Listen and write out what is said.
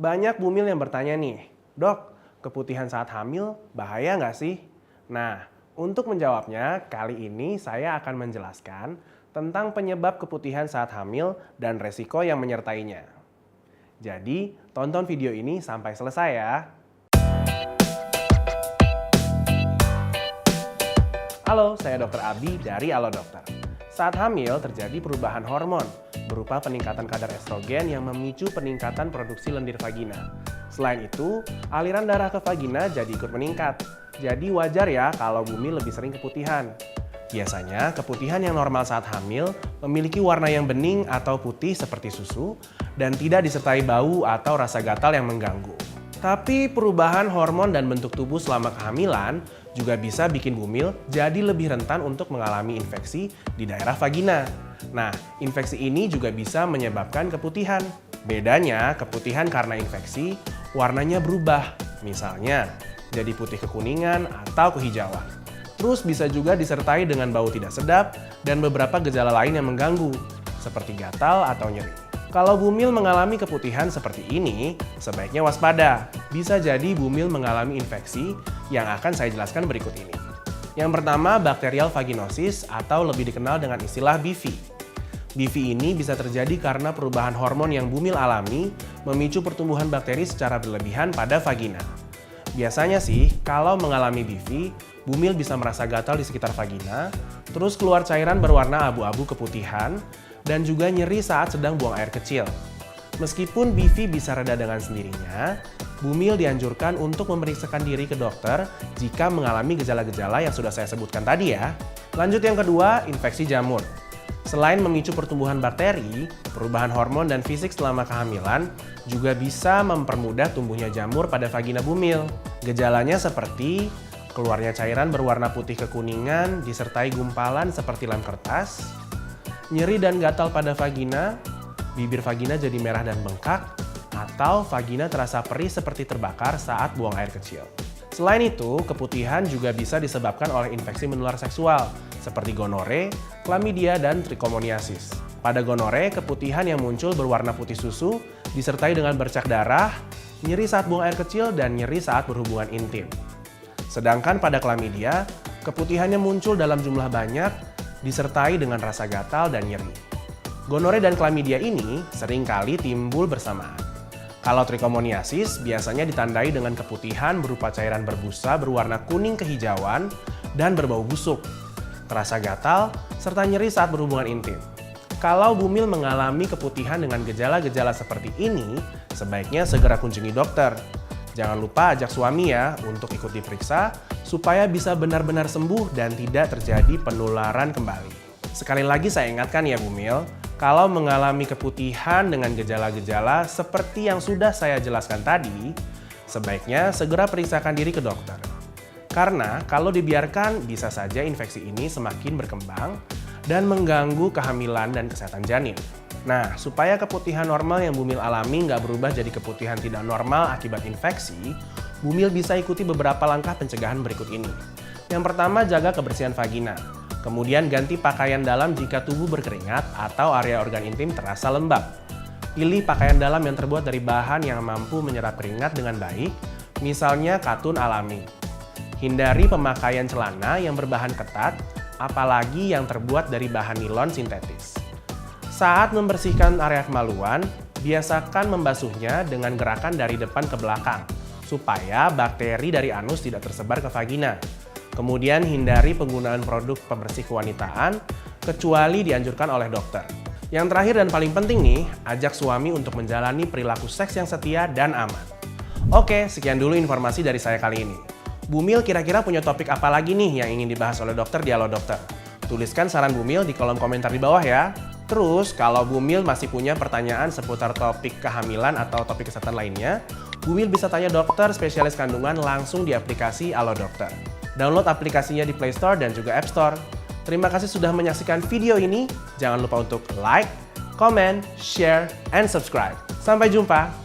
Banyak bumil yang bertanya nih, "Dok, keputihan saat hamil bahaya nggak sih?" Nah, untuk menjawabnya, kali ini saya akan menjelaskan tentang penyebab keputihan saat hamil dan resiko yang menyertainya. Jadi, tonton video ini sampai selesai ya. Halo, saya Dr. Abi dari Halo Dokter. Saat hamil terjadi perubahan hormon berupa peningkatan kadar estrogen yang memicu peningkatan produksi lendir vagina. Selain itu, aliran darah ke vagina jadi ikut meningkat. Jadi wajar ya kalau bumil lebih sering keputihan. Biasanya, keputihan yang normal saat hamil memiliki warna yang bening atau putih seperti susu dan tidak disertai bau atau rasa gatal yang mengganggu. Tapi perubahan hormon dan bentuk tubuh selama kehamilan juga bisa bikin bumil jadi lebih rentan untuk mengalami infeksi di daerah vagina. Nah, infeksi ini juga bisa menyebabkan keputihan. Bedanya, keputihan karena infeksi warnanya berubah. Misalnya, jadi putih kekuningan atau kehijauan. Terus bisa juga disertai dengan bau tidak sedap dan beberapa gejala lain yang mengganggu, seperti gatal atau nyeri. Kalau bumil mengalami keputihan seperti ini, sebaiknya waspada. Bisa jadi bumil mengalami infeksi yang akan saya jelaskan berikut ini. Yang pertama, bakterial vaginosis atau lebih dikenal dengan istilah BV. BV ini bisa terjadi karena perubahan hormon yang bumil alami memicu pertumbuhan bakteri secara berlebihan pada vagina. Biasanya sih, kalau mengalami BV, bumil bisa merasa gatal di sekitar vagina, terus keluar cairan berwarna abu-abu keputihan, dan juga nyeri saat sedang buang air kecil. Meskipun BV bisa reda dengan sendirinya, bumil dianjurkan untuk memeriksakan diri ke dokter jika mengalami gejala-gejala yang sudah saya sebutkan tadi ya. Lanjut yang kedua, infeksi jamur. Selain memicu pertumbuhan bakteri, perubahan hormon dan fisik selama kehamilan juga bisa mempermudah tumbuhnya jamur pada vagina bumil. Gejalanya seperti keluarnya cairan berwarna putih kekuningan disertai gumpalan seperti lem kertas, nyeri dan gatal pada vagina, bibir vagina jadi merah dan bengkak, atau vagina terasa perih seperti terbakar saat buang air kecil. Selain itu, keputihan juga bisa disebabkan oleh infeksi menular seksual, seperti gonore, chlamydia, dan trichomoniasis. Pada gonore, keputihan yang muncul berwarna putih susu, disertai dengan bercak darah, nyeri saat buang air kecil, dan nyeri saat berhubungan intim. Sedangkan pada chlamydia, keputihannya muncul dalam jumlah banyak, disertai dengan rasa gatal dan nyeri. Gonore dan chlamydia ini seringkali timbul bersamaan. Kalau trichomoniasis biasanya ditandai dengan keputihan berupa cairan berbusa berwarna kuning kehijauan dan berbau busuk, terasa gatal, serta nyeri saat berhubungan intim. Kalau bumil mengalami keputihan dengan gejala-gejala seperti ini, sebaiknya segera kunjungi dokter. Jangan lupa ajak suami ya untuk ikut diperiksa supaya bisa benar-benar sembuh dan tidak terjadi penularan kembali. Sekali lagi saya ingatkan ya bumil, kalau mengalami keputihan dengan gejala-gejala seperti yang sudah saya jelaskan tadi, sebaiknya segera periksakan diri ke dokter. Karena kalau dibiarkan bisa saja infeksi ini semakin berkembang dan mengganggu kehamilan dan kesehatan janin. Nah, supaya keputihan normal yang bumil alami nggak berubah jadi keputihan tidak normal akibat infeksi, bumil bisa ikuti beberapa langkah pencegahan berikut ini. Yang pertama, jaga kebersihan vagina. Kemudian ganti pakaian dalam jika tubuh berkeringat atau area organ intim terasa lembab. Pilih pakaian dalam yang terbuat dari bahan yang mampu menyerap keringat dengan baik, misalnya katun alami. Hindari pemakaian celana yang berbahan ketat, apalagi yang terbuat dari bahan nilon sintetis. Saat membersihkan area kemaluan, biasakan membasuhnya dengan gerakan dari depan ke belakang, supaya bakteri dari anus tidak tersebar ke vagina. Kemudian hindari penggunaan produk pembersih kewanitaan, kecuali dianjurkan oleh dokter. Yang terakhir dan paling penting nih, ajak suami untuk menjalani perilaku seks yang setia dan aman. Oke, sekian dulu informasi dari saya kali ini. Bumil kira-kira punya topik apa lagi nih yang ingin dibahas oleh dokter di Halo Dokter? Tuliskan saran bumil di kolom komentar di bawah ya. Terus, kalau bumil masih punya pertanyaan seputar topik kehamilan atau topik kesehatan lainnya, bumil bisa tanya dokter spesialis kandungan langsung di aplikasi Halo Dokter. Download aplikasinya di Play Store dan juga App Store. Terima kasih sudah menyaksikan video ini. Jangan lupa untuk like, comment, share, and subscribe. Sampai jumpa!